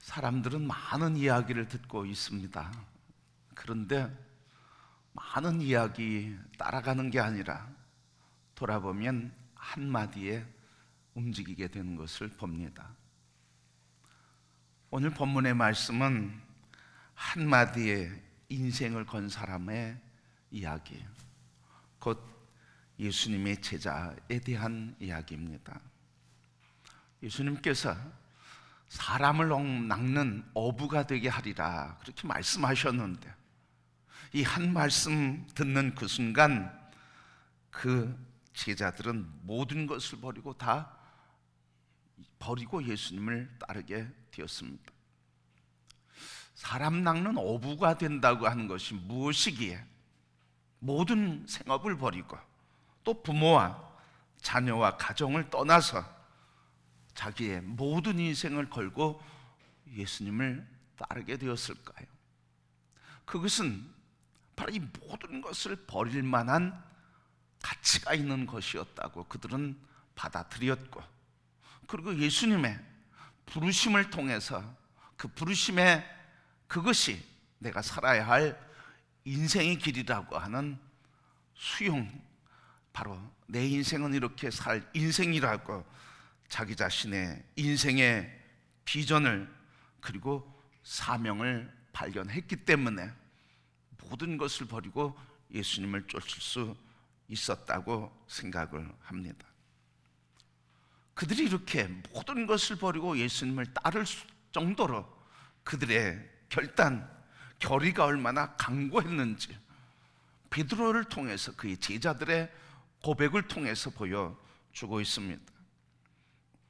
사람들은 많은 이야기를 듣고 있습니다. 그런데 많은 이야기 따라가는 게 아니라 돌아보면 한마디에 움직이게 되는 것을 봅니다. 오늘 본문의 말씀은 한마디에 인생을 건 사람의 이야기, 곧 예수님의 제자에 대한 이야기입니다. 예수님께서 사람을 낚는 어부가 되게 하리라 그렇게 말씀하셨는데, 이 한 말씀 듣는 그 순간 그 제자들은 모든 것을 버리고 예수님을 따르게 되었습니다. 사람 낚는 어부가 된다고 하는 것이 무엇이기에 모든 생업을 버리고 또 부모와 자녀와 가정을 떠나서 자기의 모든 인생을 걸고 예수님을 따르게 되었을까요? 그것은 바로 이 모든 것을 버릴 만한 가치가 있는 것이었다고 그들은 받아들였고, 그리고 예수님의 부르심을 통해서 그 부르심의 그것이 내가 살아야 할 인생의 길이라고 하는 수용, 바로 내 인생은 이렇게 살 인생이라고 자기 자신의 인생의 비전을 그리고 사명을 발견했기 때문에 모든 것을 버리고 예수님을 쫓을 수 있었다고 생각을 합니다. 그들이 이렇게 모든 것을 버리고 예수님을 따를 정도로 그들의 결의가 얼마나 강고했는지 베드로를 통해서 그의 제자들의 고백을 통해서 보여주고 있습니다.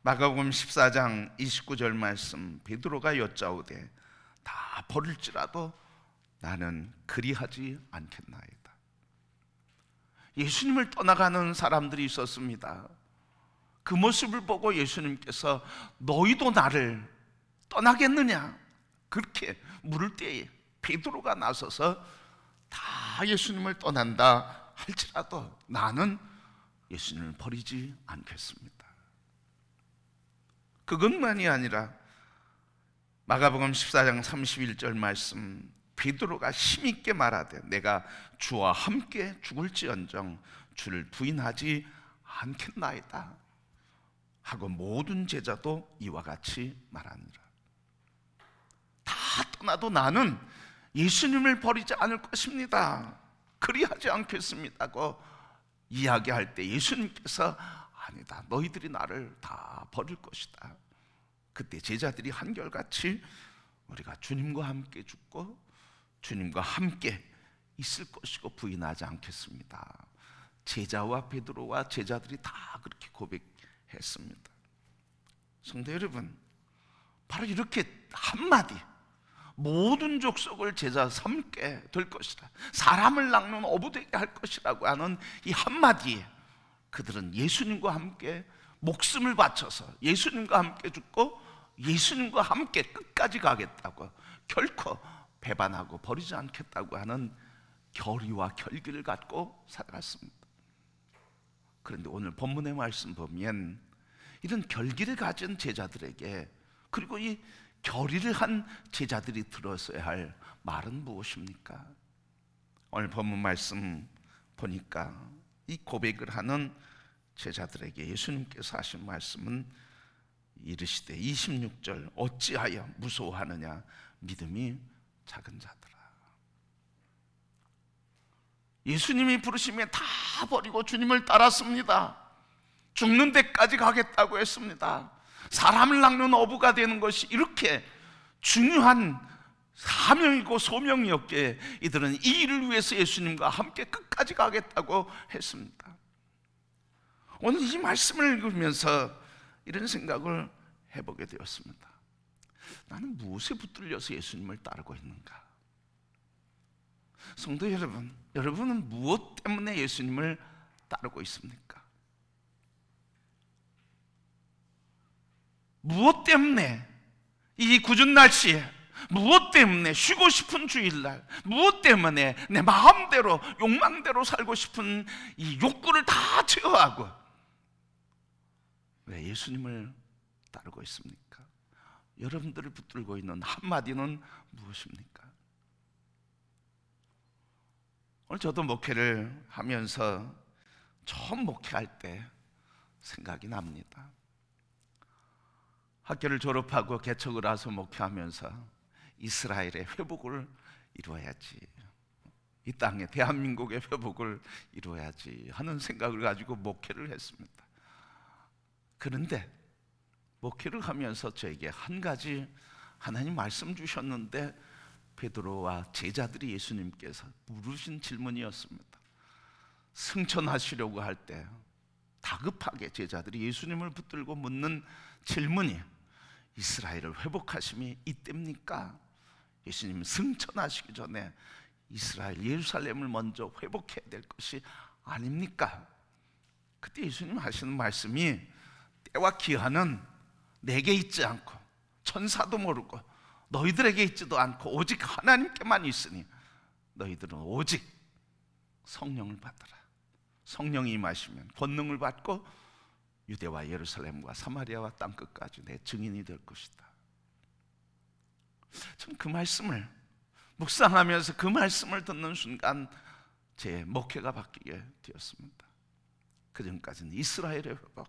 마가복음 14장 29절 말씀, 베드로가 여짜오되 다 버릴지라도 나는 그리하지 않겠나이다. 예수님을 떠나가는 사람들이 있었습니다. 그 모습을 보고 예수님께서 너희도 나를 떠나겠느냐 그렇게 물을 때에 베드로가 나서서 다 예수님을 떠난다 할지라도 나는 예수님을 버리지 않겠습니다. 그것만이 아니라 마가복음 14장 31절 말씀, 베드로가 힘있게 말하되 내가 주와 함께 죽을지언정 주를 부인하지 않겠나이다 하고 모든 제자도 이와 같이 말하니라. 다 떠나도 나는 예수님을 버리지 않을 것입니다, 그리하지 않겠습니다고 이야기할 때 예수님께서 아니다, 너희들이 나를 다 버릴 것이다. 그때 제자들이 한결같이 우리가 주님과 함께 죽고 주님과 함께 있을 것이고 부인하지 않겠습니다. 제자와 베드로와 제자들이 다 그렇게 고백했습니다. 성도 여러분, 바로 이렇게 한마디, 모든 족속을 제자 삼게 될 것이라, 사람을 낚는 어부되게 할 것이라고 하는 이 한마디에 그들은 예수님과 함께 목숨을 바쳐서 예수님과 함께 죽고 예수님과 함께 끝까지 가겠다고, 결코 배반하고 버리지 않겠다고 하는 결의와 결기를 갖고 살아갔습니다. 그런데 오늘 본문의 말씀 보면 이런 결기를 가진 제자들에게, 그리고 이 결의를 한 제자들이 들었어야 할 말은 무엇입니까? 오늘 본문 말씀 보니까 이 고백을 하는 제자들에게 예수님께서 하신 말씀은 이르시되 26절 어찌하여 무서워하느냐 믿음이 작은 자들아. 예수님이 부르심에 다 버리고 주님을 따랐습니다. 죽는 데까지 가겠다고 했습니다. 사람을 낚는 어부가 되는 것이 이렇게 중요한 사명이고 소명이었기에 이들은 이 일을 위해서 예수님과 함께 끝까지 가겠다고 했습니다. 오늘 이 말씀을 읽으면서 이런 생각을 해보게 되었습니다. 나는 무엇에 붙들려서 예수님을 따르고 있는가? 성도 여러분, 여러분은 무엇 때문에 예수님을 따르고 있습니까? 무엇 때문에 이 궂은 날씨에, 무엇 때문에 쉬고 싶은 주일날, 무엇 때문에 내 마음대로 욕망대로 살고 싶은 이 욕구를 다 제어하고 왜 예수님을 따르고 있습니까? 여러분들을 붙들고 있는 한마디는 무엇입니까? 오늘 저도 목회를 하면서 처음 목회할 때 생각이 납니다. 학교를 졸업하고 개척을 와서 목회하면서 이스라엘의 회복을 이루어야지, 이 땅에 대한민국의 회복을 이루어야지 하는 생각을 가지고 목회를 했습니다. 그런데 목회를 하면서 저에게 한 가지 하나님 말씀 주셨는데, 베드로와 제자들이 예수님께서 물으신 질문이었습니다. 승천하시려고 할 때 다급하게 제자들이 예수님을 붙들고 묻는 질문이 이스라엘을 회복하심이 이때입니까? 예수님 승천하시기 전에 이스라엘 예루살렘을 먼저 회복해야 될 것이 아닙니까? 그때 예수님 하시는 말씀이 때와 기한은 내게 있지 않고 천사도 모르고 너희들에게 있지도 않고 오직 하나님께만 있으니 너희들은 오직 성령을 받으라. 성령이 임하시면 권능을 받고 유대와 예루살렘과 사마리아와 땅끝까지 내 증인이 될 것이다. 전 그 말씀을 묵상하면서 그 말씀을 듣는 순간 제 목회가 바뀌게 되었습니다. 그전까지는 이스라엘의 회복,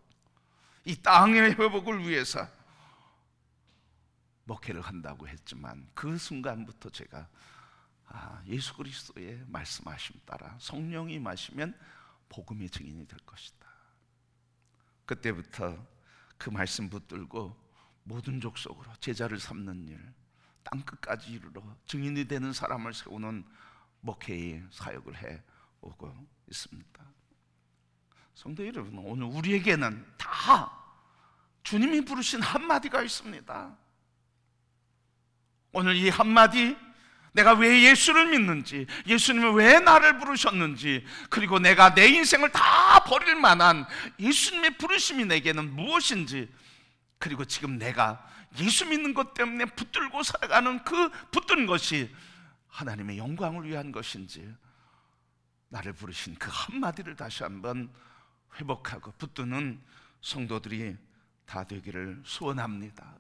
이 땅의 회복을 위해서 목회를 한다고 했지만, 그 순간부터 제가 예수 그리스도의 말씀하심 따라 성령이 임하시면 복음의 증인이 될 것이다. 그때부터 그 말씀 붙들고 모든 족속으로 제자를 삼는 일, 땅끝까지 이르러 증인이 되는 사람을 세우는 목회의 사역을 해오고 있습니다. 성도 여러분, 오늘 우리에게는 다 주님이 부르신 한마디가 있습니다. 오늘 이 한마디, 내가 왜 예수를 믿는지, 예수님은 왜 나를 부르셨는지, 그리고 내가 내 인생을 다 버릴 만한 예수님의 부르심이 내게는 무엇인지, 그리고 지금 내가 예수 믿는 것 때문에 붙들고 살아가는 그 붙든 것이 하나님의 영광을 위한 것인지, 나를 부르신 그 한마디를 다시 한번 회복하고 붙드는 성도들이 다 되기를 소원합니다.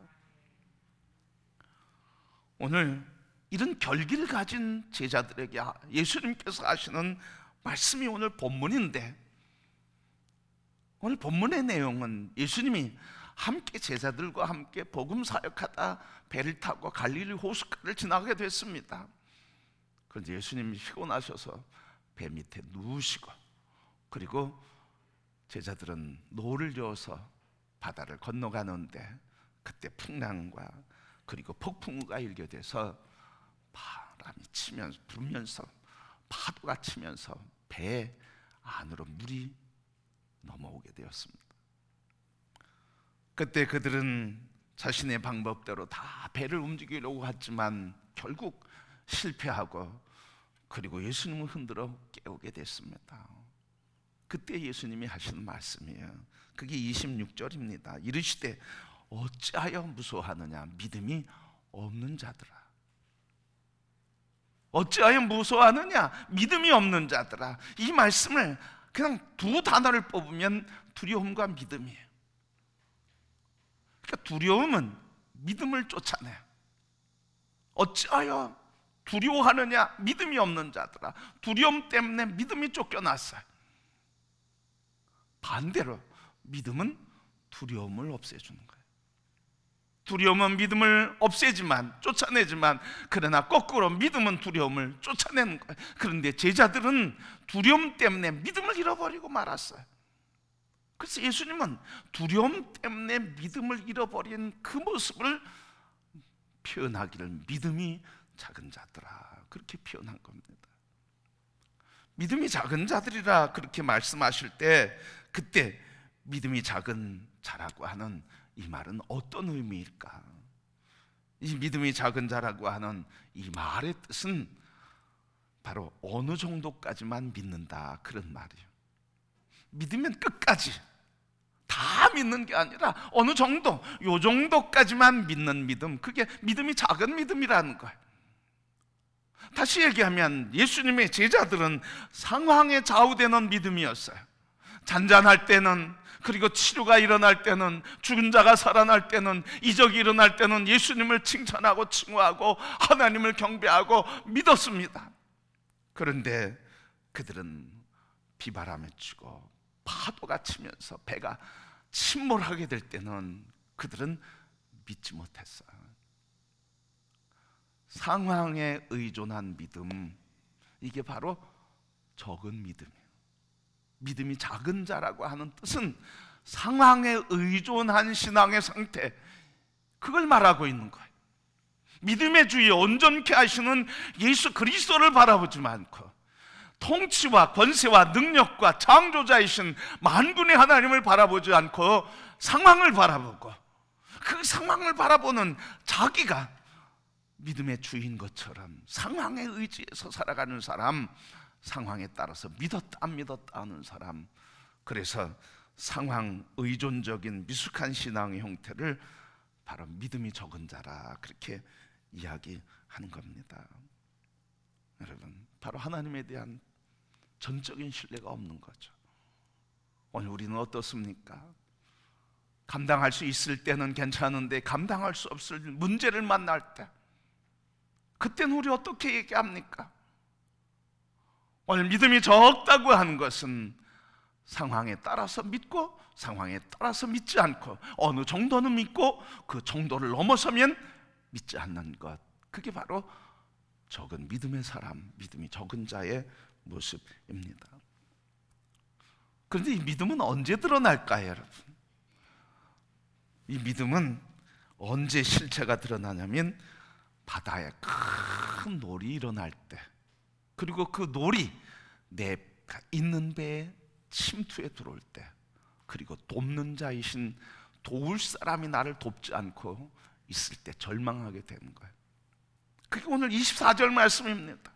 오늘 이런 결기를 가진 제자들에게 예수님께서 하시는 말씀이 오늘 본문인데, 오늘 본문의 내용은 예수님이 함께 제자들과 함께 복음 사역하다 배를 타고 갈릴리 호숫가를 지나가게 됐습니다. 그런데 예수님이 피곤하셔서 배 밑에 누우시고, 그리고 제자들은 노를 저어서 바다를 건너가는데, 그때 풍랑과 그리고 폭풍우가 일게 돼서 바람이 치면서 불면서 파도가 치면서 배 안으로 물이 넘어오게 되었습니다. 그때 그들은 자신의 방법대로 다 배를 움직이려고 했지만 결국 실패하고, 그리고 예수님을 흔들어 깨우게 됐습니다. 그때 예수님이 하시는 말씀이에요. 그게 26절입니다. 이르시되 어찌하여 무서워하느냐, 믿음이 없는 자들아. 어찌하여 무서워하느냐, 믿음이 없는 자들아. 이 말씀을 그냥 두 단어를 뽑으면 두려움과 믿음이에요. 그러니까 두려움은 믿음을 쫓아내요. 어찌하여 두려워하느냐, 믿음이 없는 자들아. 두려움 때문에 믿음이 쫓겨났어요. 반대로 믿음은 두려움을 없애주는 거예요. 두려움은 믿음을 없애지만, 쫓아내지만, 그러나 거꾸로 믿음은 두려움을 쫓아내는 거예요. 그런데 제자들은 두려움 때문에 믿음을 잃어버리고 말았어요. 그래서 예수님은 두려움 때문에 믿음을 잃어버린 그 모습을 표현하기를 믿음이 작은 자들아, 그렇게 표현한 겁니다. 믿음이 작은 자들이라 그렇게 말씀하실 때, 그때 믿음이 작은 자라고 하는 이 말은 어떤 의미일까? 이 믿음이 작은 자라고 하는 이 말의 뜻은 바로 어느 정도까지만 믿는다, 그런 말이에요. 믿으면 끝까지 다 믿는 게 아니라 어느 정도, 요 정도까지만 믿는 믿음, 그게 믿음이 작은 믿음이라는 거예요. 다시 얘기하면 예수님의 제자들은 상황에 좌우되는 믿음이었어요. 잔잔할 때는 그리고 치료가 일어날 때는, 죽은 자가 살아날 때는, 이적이 일어날 때는 예수님을 칭찬하고 칭호하고 하나님을 경배하고 믿었습니다. 그런데 그들은 비바람에 치고 파도가 치면서 배가 침몰하게 될 때는 그들은 믿지 못했어요. 상황에 의존한 믿음, 이게 바로 적은 믿음이에요. 믿음이 작은 자라고 하는 뜻은 상황에 의존한 신앙의 상태, 그걸 말하고 있는 거예요. 믿음의 주에 온전케 하시는 예수 그리스도를 바라보지 않고 통치와 권세와 능력과 창조자이신 만군의 하나님을 바라보지 않고 상황을 바라보고, 그 상황을 바라보는 자기가 믿음의 주인 것처럼 상황에 의지해서 살아가는 사람, 상황에 따라서 믿었다 안 믿었다 하는 사람, 그래서 상황 의존적인 미숙한 신앙의 형태를 바로 믿음이 적은 자라, 그렇게 이야기하는 겁니다. 여러분, 바로 하나님에 대한 전적인 신뢰가 없는 거죠. 오늘 우리는 어떻습니까? 감당할 수 있을 때는 괜찮은데 감당할 수 없을 문제를 만날 때, 그때는 우리 어떻게 얘기합니까? 오늘 믿음이 적다고 하는 것은 상황에 따라서 믿고 상황에 따라서 믿지 않고, 어느 정도는 믿고 그 정도를 넘어서면 믿지 않는 것, 그게 바로 적은 믿음의 사람, 믿음이 적은 자의 모습입니다. 그런데 이 믿음은 언제 드러날까요, 여러분? 이 믿음은 언제 실체가 드러나냐면 바다에 큰 놀이 일어날 때, 그리고 그 놀이 내가 있는 배에 침투해 들어올 때, 그리고 돕는 자이신 도울 사람이 나를 돕지 않고 있을 때 절망하게 되는 거예요. 그게 오늘 24절 말씀입니다.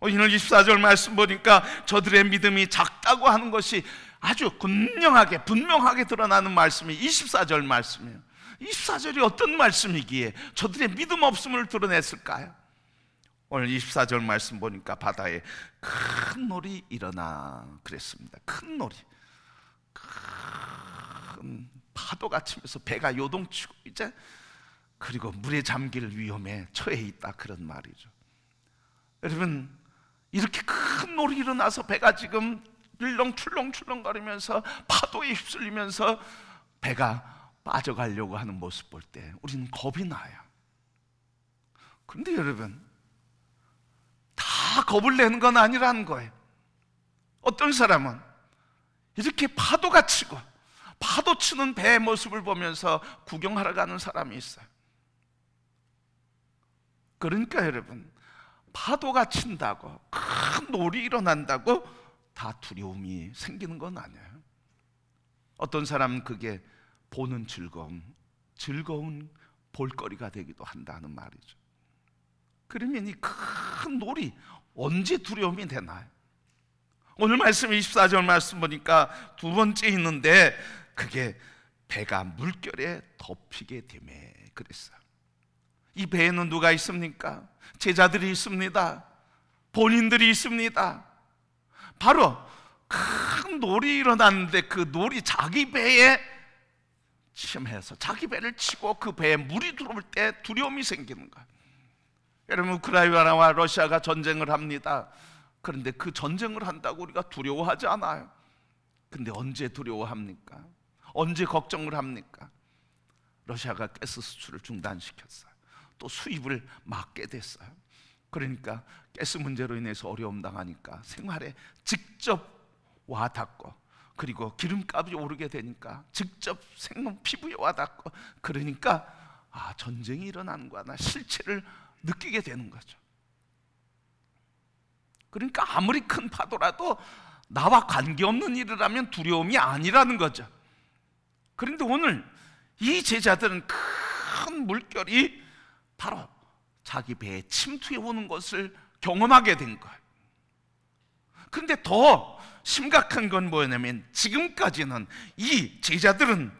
오늘 24절 말씀 보니까 저들의 믿음이 작다고 하는 것이 아주 분명하게 드러나는 말씀이 24절 말씀이에요. 24절이 어떤 말씀이기에 저들의 믿음 없음을 드러냈을까요? 오늘 24절 말씀 보니까 바다에 큰 놀이 일어나 그랬습니다. 큰 놀이, 큰 파도가 치면서 배가 요동치고 이제 그리고 물에 잠길 위험에 처해 있다, 그런 말이죠. 여러분, 이렇게 큰 놀이 일어나서 배가 지금 출렁출렁거리면서 파도에 휩쓸리면서 배가 빠져가려고 하는 모습 볼 때 우리는 겁이 나요. 그런데 여러분, 다 겁을 내는 건 아니라는 거예요. 어떤 사람은 이렇게 파도가 치고 파도 치는 배의 모습을 보면서 구경하러 가는 사람이 있어요. 그러니까 여러분, 파도가 친다고, 큰 놀이 일어난다고 다 두려움이 생기는 건 아니에요. 어떤 사람은 그게 보는 즐거운 볼거리가 되기도 한다는 말이죠. 그러면 이 큰 놀이 언제 두려움이 되나요? 오늘 말씀 24절 말씀 보니까 두 번째 있는데 그게 배가 물결에 덮이게 되매 그랬어요. 이 배에는 누가 있습니까? 제자들이 있습니다. 본인들이 있습니다. 바로 큰 놀이 일어났는데 그 놀이 자기 배에 침해서 자기 배를 치고 그 배에 물이 들어올 때 두려움이 생기는 거예요. 여러분, 우크라이나와 러시아가 전쟁을 합니다. 그런데 그 전쟁을 한다고 우리가 두려워하지 않아요. 근데 언제 두려워합니까? 언제 걱정을 합니까? 러시아가 가스 수출을 중단시켰어요. 또 수입을 막게 됐어요. 그러니까 가스 문제로 인해서 어려움 당하니까 생활에 직접 와닿고, 그리고 기름값이 오르게 되니까 직접 생명 피부에 와닿고, 그러니까 전쟁이 일어나는구나 실체를 느끼게 되는 거죠. 그러니까 아무리 큰 파도라도 나와 관계없는 일이라면 두려움이 아니라는 거죠. 그런데 오늘 이 제자들은 큰 물결이 바로 자기 배에 침투해 오는 것을 경험하게 된 거예요. 그런데 더 심각한 건 뭐냐면 지금까지는 이 제자들은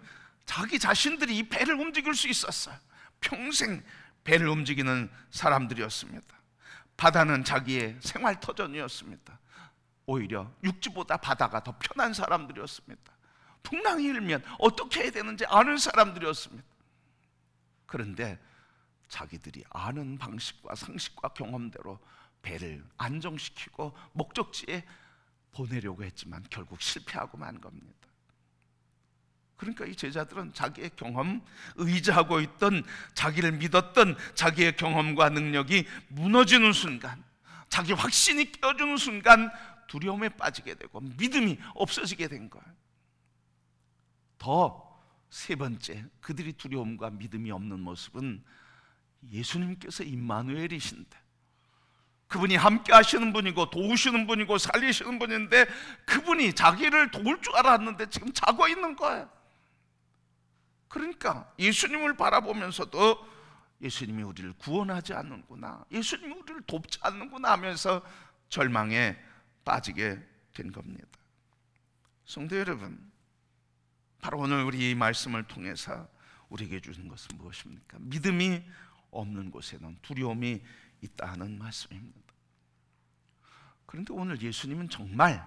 자기 자신들이 이 배를 움직일 수 있었어요. 평생 배를 움직이는 사람들이었습니다. 바다는 자기의 생활터전이었습니다. 오히려 육지보다 바다가 더 편한 사람들이었습니다. 풍랑이 일면 어떻게 해야 되는지 아는 사람들이었습니다. 그런데 자기들이 아는 방식과 상식과 경험대로 배를 안정시키고 목적지에 보내려고 했지만 결국 실패하고 만 겁니다. 그러니까 이 제자들은 자기의 경험, 의지하고 있던, 자기를 믿었던 자기의 경험과 능력이 무너지는 순간, 자기 확신이 깨어지는 순간 두려움에 빠지게 되고 믿음이 없어지게 된 거예요. 더 세 번째, 그들이 두려움과 믿음이 없는 모습은 예수님께서 임마누엘이신데, 그분이 함께 하시는 분이고 도우시는 분이고 살리시는 분인데, 그분이 자기를 도울 줄 알았는데 지금 자고 있는 거예요. 그러니까 예수님을 바라보면서도 예수님이 우리를 구원하지 않는구나, 예수님이 우리를 돕지 않는구나 하면서 절망에 빠지게 된 겁니다. 성도 여러분, 바로 오늘 우리 이 말씀을 통해서 우리에게 주는 것은 무엇입니까? 믿음이 없는 곳에는 두려움이 있다 하는 말씀입니다. 그런데 오늘 예수님은 정말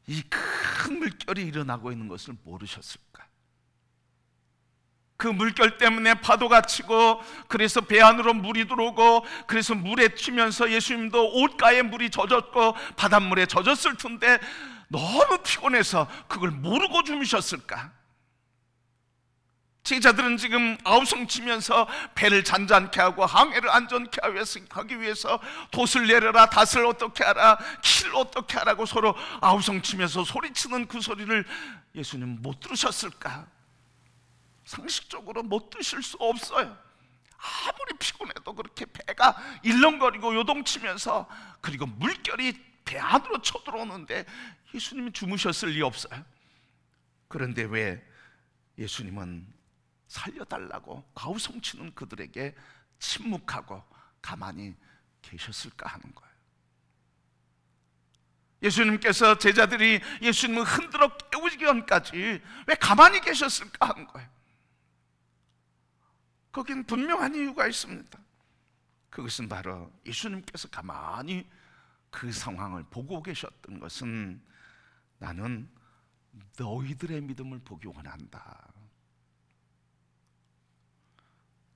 이 큰 물결이 일어나고 있는 것을 모르셨을까? 그 물결 때문에 파도가 치고, 그래서 배 안으로 물이 들어오고, 그래서 물에 튀면서 예수님도 옷가에 물이 젖었고 바닷물에 젖었을 텐데 너무 피곤해서 그걸 모르고 주무셨을까? 제자들은 지금 아우성 치면서 배를 잔잔케 하고 항해를 안전케 하기 위해서 돛을 내려라, 닷을 어떻게 하라, 키를 어떻게 하라고 서로 아우성 치면서 소리치는 그 소리를 예수님 못 들으셨을까? 상식적으로 못 드실 수 없어요. 아무리 피곤해도 그렇게 배가 일렁거리고 요동치면서, 그리고 물결이 배 안으로 쳐들어오는데 예수님이 주무셨을 리 없어요. 그런데 왜 예수님은 살려달라고 아우성치는 그들에게 침묵하고 가만히 계셨을까 하는 거예요. 예수님께서 제자들이 예수님을 흔들어 깨우기 전까지 왜 가만히 계셨을까 하는 거예요. 거긴 분명한 이유가 있습니다. 그것은 바로 예수님께서 가만히 그 상황을 보고 계셨던 것은, 나는 너희들의 믿음을 보기 원한다.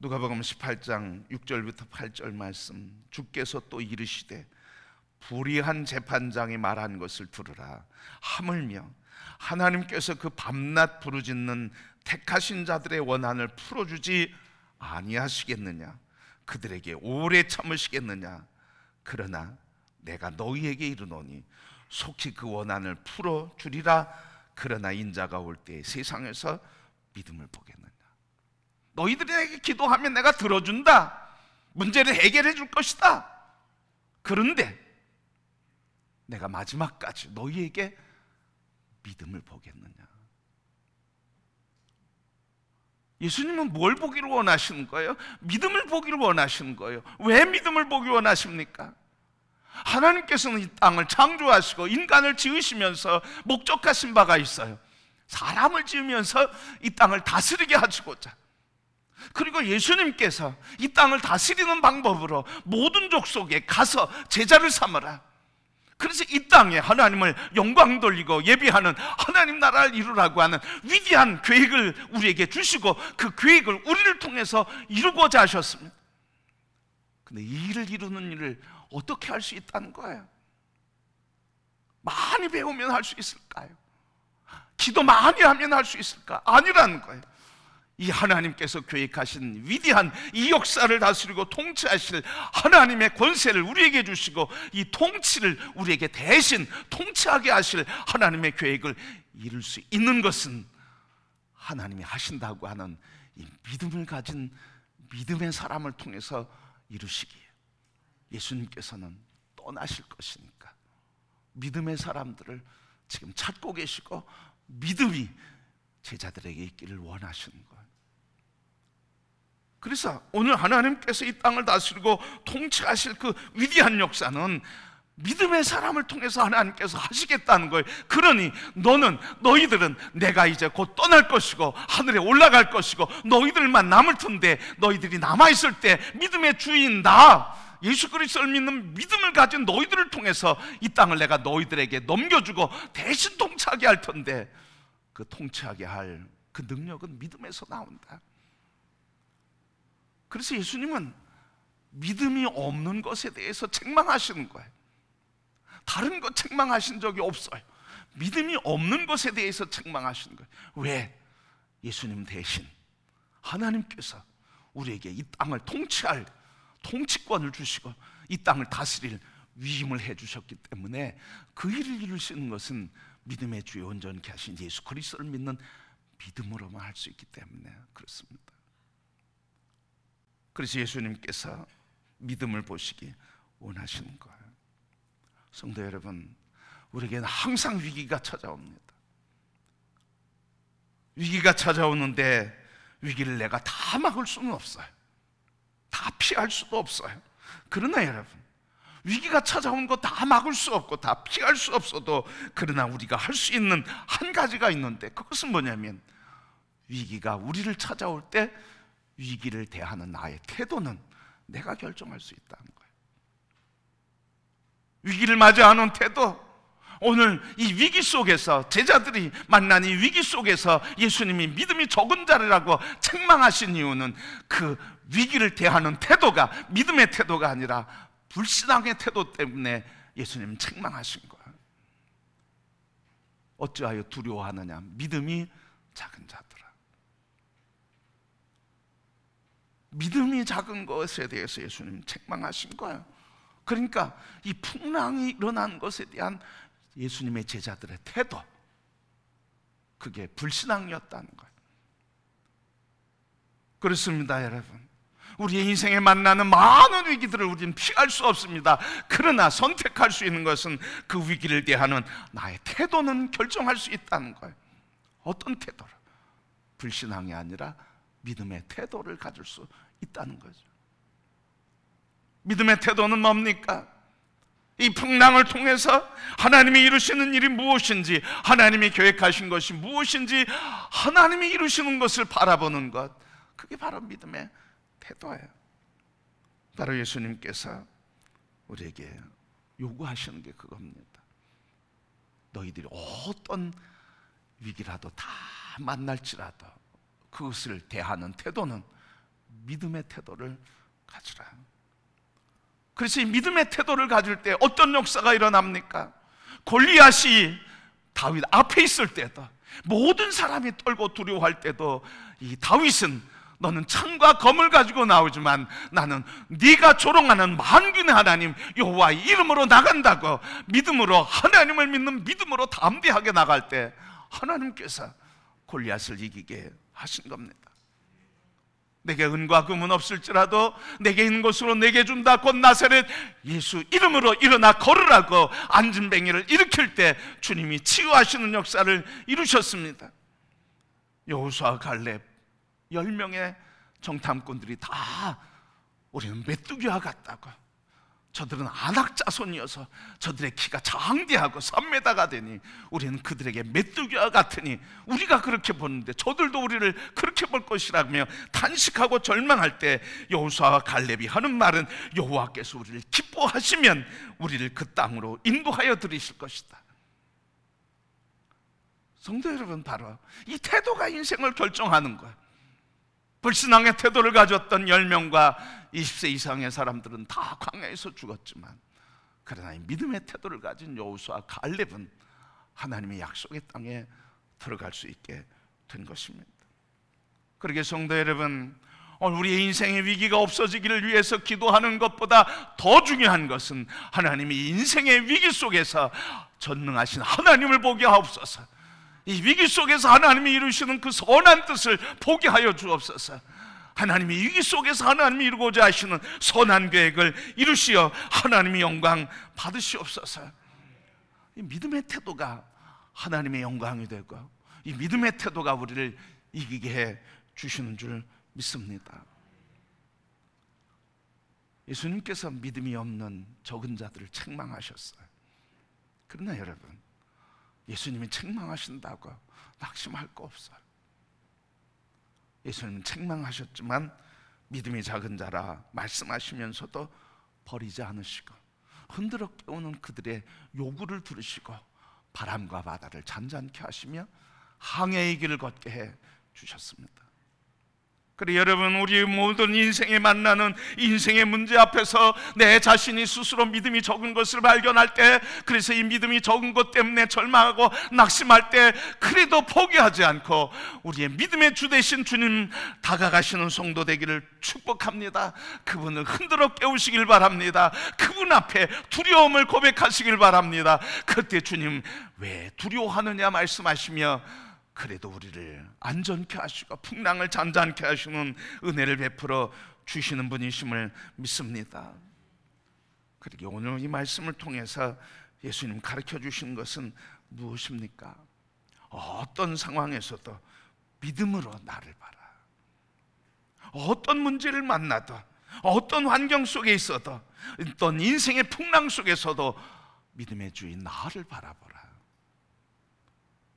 누가복음 18장 6절부터 8절 말씀, 주께서 또 이르시되 불의한 재판장이 말한 것을 들으라. 하물며 하나님께서 그 밤낮 부르짖는 택하신 자들의 원한을 풀어주지 아니하시겠느냐? 그들에게 오래 참으시겠느냐? 그러나 내가 너희에게 이르노니 속히 그 원한을 풀어주리라. 그러나 인자가 올 때 세상에서 믿음을 보겠느냐? 너희들이 내게 기도하면 내가 들어준다, 문제를 해결해 줄 것이다. 그런데 내가 마지막까지 너희에게 믿음을 보겠느냐? 예수님은 뭘 보기를 원하시는 거예요? 믿음을 보기를 원하시는 거예요. 왜 믿음을 보기 원하십니까? 하나님께서는 이 땅을 창조하시고 인간을 지으시면서 목적하신 바가 있어요. 사람을 지으면서 이 땅을 다스리게 하시고자, 그리고 예수님께서 이 땅을 다스리는 방법으로 모든 족속에 가서 제자를 삼으라. 그래서 이 땅에 하나님을 영광 돌리고 예비하는 하나님 나라를 이루라고 하는 위대한 계획을 우리에게 주시고, 그 계획을 우리를 통해서 이루고자 하셨습니다. 근데 이 일을 이루는 일을 어떻게 할 수 있다는 거예요? 많이 배우면 할 수 있을까요? 기도 많이 하면 할 수 있을까? 아니라는 거예요. 이 하나님께서 계획하신 위대한 이 역사를 다스리고 통치하실 하나님의 권세를 우리에게 주시고, 이 통치를 우리에게 대신 통치하게 하실 하나님의 계획을 이룰 수 있는 것은 하나님이 하신다고 하는 이 믿음을 가진 믿음의 사람을 통해서 이루시기에, 예수님께서는 떠나실 것이니까 믿음의 사람들을 지금 찾고 계시고 믿음이 제자들에게 있기를 원하시는 거예요. 그래서 오늘 하나님께서 이 땅을 다스리고 통치하실 그 위대한 역사는 믿음의 사람을 통해서 하나님께서 하시겠다는 거예요. 그러니 너희들은 내가 이제 곧 떠날 것이고 하늘에 올라갈 것이고 너희들만 남을 텐데, 너희들이 남아있을 때 믿음의 주인 나 예수 그리스도를 믿는 믿음을 가진 너희들을 통해서 이 땅을 내가 너희들에게 넘겨주고 대신 통치하게 할 텐데, 그 통치하게 할 그 능력은 믿음에서 나온다. 그래서 예수님은 믿음이 없는 것에 대해서 책망하시는 거예요. 다른 것 책망하신 적이 없어요. 믿음이 없는 것에 대해서 책망하시는 거예요. 왜? 예수님 대신 하나님께서 우리에게 이 땅을 통치할 통치권을 주시고 이 땅을 다스릴 위임을 해주셨기 때문에 그 일을 이루시는 것은 믿음의 주요 온전케 하신 예수 그리스도를 믿는 믿음으로만 할 수 있기 때문에 그렇습니다. 그래서 예수님께서 믿음을 보시기 원하시는 거예요. 성도 여러분, 우리에게는 항상 위기가 찾아옵니다. 위기가 찾아오는데 위기를 내가 다 막을 수는 없어요. 다 피할 수도 없어요. 그러나 여러분, 위기가 찾아온 거 다 막을 수 없고 다 피할 수 없어도 그러나 우리가 할 수 있는 한 가지가 있는데 그것은 뭐냐면 위기가 우리를 찾아올 때 위기를 대하는 나의 태도는 내가 결정할 수 있다는 거예요. 위기를 맞이하는 태도, 오늘 이 위기 속에서 제자들이 만난 이 위기 속에서 예수님이 믿음이 적은 자라고 책망하신 이유는 그 위기를 대하는 태도가 믿음의 태도가 아니라 불신앙의 태도 때문에 예수님은 책망하신 거예요. 어찌하여 두려워하느냐? 믿음이 작은 자들아. 믿음이 작은 것에 대해서 예수님은 책망하신 거예요. 그러니까 이 풍랑이 일어난 것에 대한 예수님의 제자들의 태도, 그게 불신앙이었다는 거예요. 그렇습니다, 여러분. 우리의 인생에 만나는 많은 위기들을 우리는 피할 수 없습니다. 그러나 선택할 수 있는 것은 그 위기를 대하는 나의 태도는 결정할 수 있다는 거예요. 어떤 태도를? 불신앙이 아니라 믿음의 태도를 가질 수 있다는 거죠. 믿음의 태도는 뭡니까? 이 풍랑을 통해서 하나님이 이루시는 일이 무엇인지, 하나님이 계획하신 것이 무엇인지, 하나님이 이루시는 것을 바라보는 것, 그게 바로 믿음의 태도예요. 바로 예수님께서 우리에게 요구하시는 게 그겁니다. 너희들이 어떤 위기라도 다 만날지라도 그것을 대하는 태도는 믿음의 태도를 가지라. 그래서 이 믿음의 태도를 가질 때 어떤 역사가 일어납니까? 골리앗이 다윗 앞에 있을 때도, 모든 사람이 떨고 두려워할 때도 이 다윗은 너는 창과 검을 가지고 나오지만 나는 네가 조롱하는 만군의 하나님 여호와의 이름으로 나간다고 믿음으로, 하나님을 믿는 믿음으로 담대하게 나갈 때 하나님께서 골리앗을 이기게 하신 겁니다. 내게 은과 금은 없을지라도 내게 있는 것으로 내게 준다. 곧 나사렛 예수 이름으로 일어나 걸으라고 안진뱅이를 일으킬 때 주님이 치유하시는 역사를 이루셨습니다. 여호수아, 갈렙 10명의 정탐꾼들이 다 우리는 메뚜기와 같다고, 저들은 아낙 자손이어서 저들의 키가 장대하고 3m가 되니 우리는 그들에게 메뚜기와 같으니 우리가 그렇게 보는데 저들도 우리를 그렇게 볼 것이라며 탄식하고 절망할 때 여호수아와 갈렙이 하는 말은 여호와께서 우리를 기뻐하시면 우리를 그 땅으로 인도하여 들이실 것이다. 성도 여러분, 바로 이 태도가 인생을 결정하는 거예요. 불신앙의 태도를 가졌던 10명과 20세 이상의 사람들은 다 광야에서 죽었지만, 그러나 이 믿음의 태도를 가진 여호수아, 갈렙은 하나님의 약속의 땅에 들어갈 수 있게 된 것입니다. 그러게 성도 여러분, 우리의 인생의 위기가 없어지기를 위해서 기도하는 것보다 더 중요한 것은 하나님이 인생의 위기 속에서 전능하신 하나님을 보게 하옵소서. 이 위기 속에서 하나님이 이루시는 그 선한 뜻을 보게 하여 주옵소서. 하나님이 위기 속에서 하나님이 이루고자 하시는 선한 계획을 이루시어 하나님의 영광 받으시옵소서. 이 믿음의 태도가 하나님의 영광이 되고 이 믿음의 태도가 우리를 이기게 해 주시는 줄 믿습니다. 예수님께서 믿음이 없는 적은 자들을 책망하셨어요. 그러나 여러분, 예수님이 책망하신다고 낙심할 거 없어요. 예수님은 책망하셨지만 믿음이 작은 자라 말씀하시면서도 버리지 않으시고 흔들어 깨우는 그들의 요구를 들으시고 바람과 바다를 잔잔케 하시며 항해의 길을 걷게 해 주셨습니다. 그래 여러분, 우리 모든 인생에 만나는 인생의 문제 앞에서 내 자신이 스스로 믿음이 적은 것을 발견할 때, 그래서 이 믿음이 적은 것 때문에 절망하고 낙심할 때, 그래도 포기하지 않고 우리의 믿음의 주 되신 주님 다가가시는 성도 되기를 축복합니다. 그분을 흔들어 깨우시길 바랍니다. 그분 앞에 두려움을 고백하시길 바랍니다. 그때 주님 왜 두려워하느냐 말씀하시며 그래도 우리를 안전케 하시고 풍랑을 잔잔케 하시는 은혜를 베풀어 주시는 분이심을 믿습니다. 그러게 오늘 이 말씀을 통해서 예수님 가르쳐 주시는 것은 무엇입니까? 어떤 상황에서도 믿음으로 나를 봐라. 어떤 문제를 만나도, 어떤 환경 속에 있어도, 어떤 인생의 풍랑 속에서도 믿음의 주인 나를 바라보라.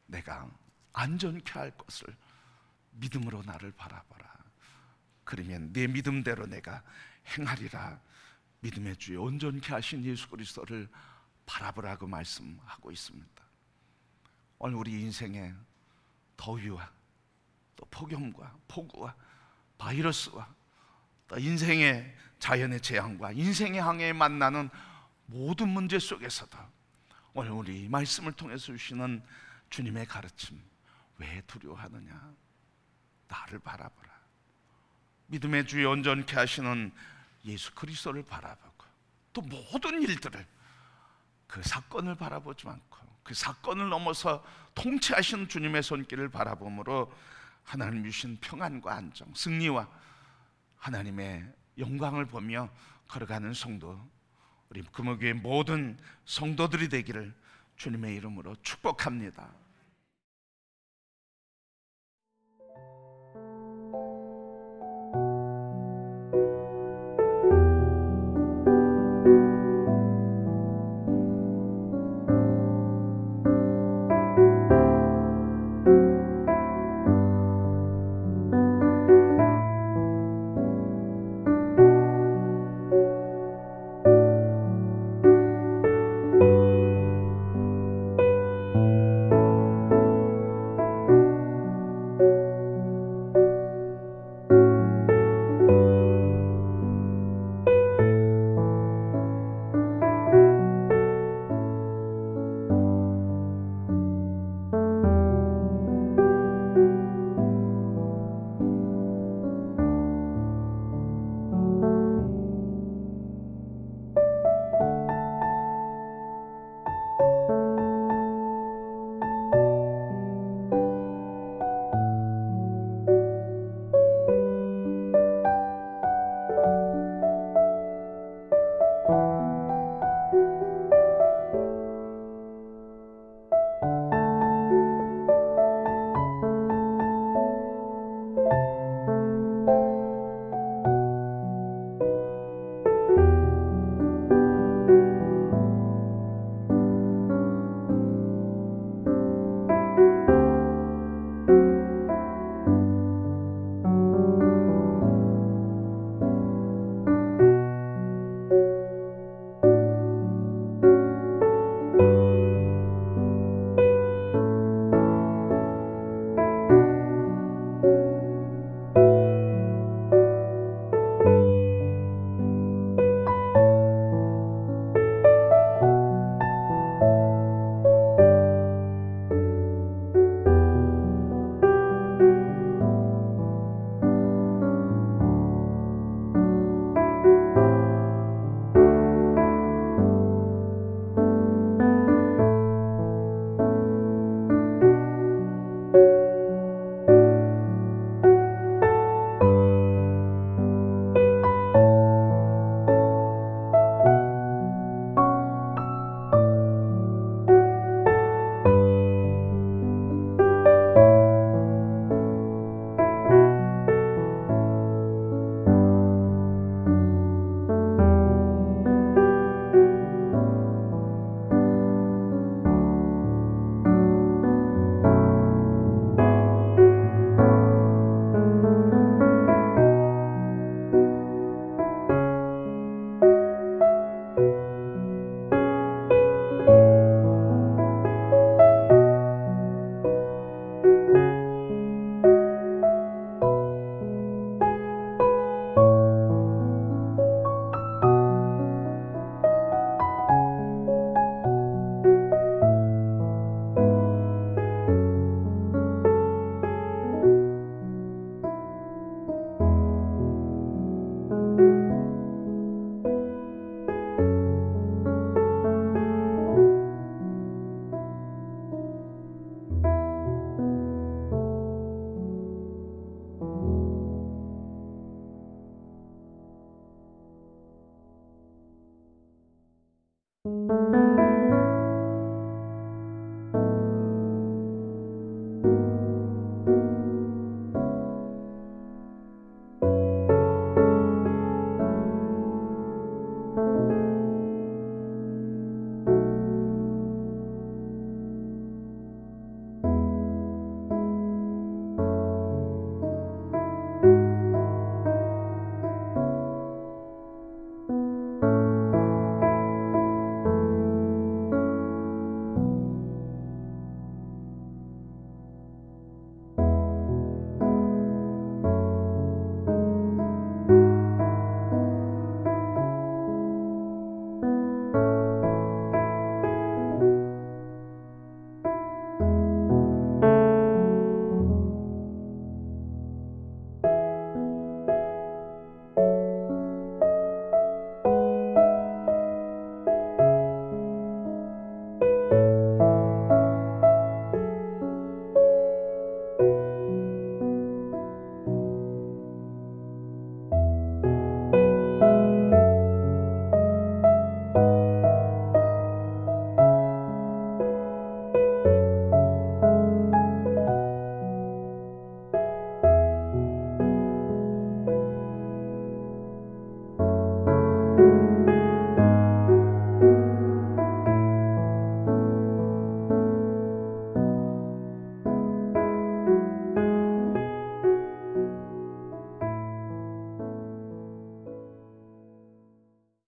내가 안전케 할 것을 믿음으로 나를 바라보라. 그러면 내 믿음대로 내가 행하리라. 믿음의 주에 온전케 하신 예수 그리스도를 바라보라고 말씀하고 있습니다. 오늘 우리 인생에 더위와 또 폭염과 폭우와 바이러스와 또 인생의 자연의 재앙과 인생의 항해에 만나는 모든 문제 속에서도 오늘 우리 말씀을 통해서 주시는 주님의 가르침, 왜 두려워하느냐? 나를 바라보라. 믿음의 주에 온전케 하시는 예수 그리스도를 바라보고 또 모든 일들을, 그 사건을 바라보지 않고 그 사건을 넘어서 통치하시는 주님의 손길을 바라봄으로 하나님 주신 평안과 안정, 승리와 하나님의 영광을 보며 걸어가는 성도, 우리 금호교회 모든 성도들이 되기를 주님의 이름으로 축복합니다.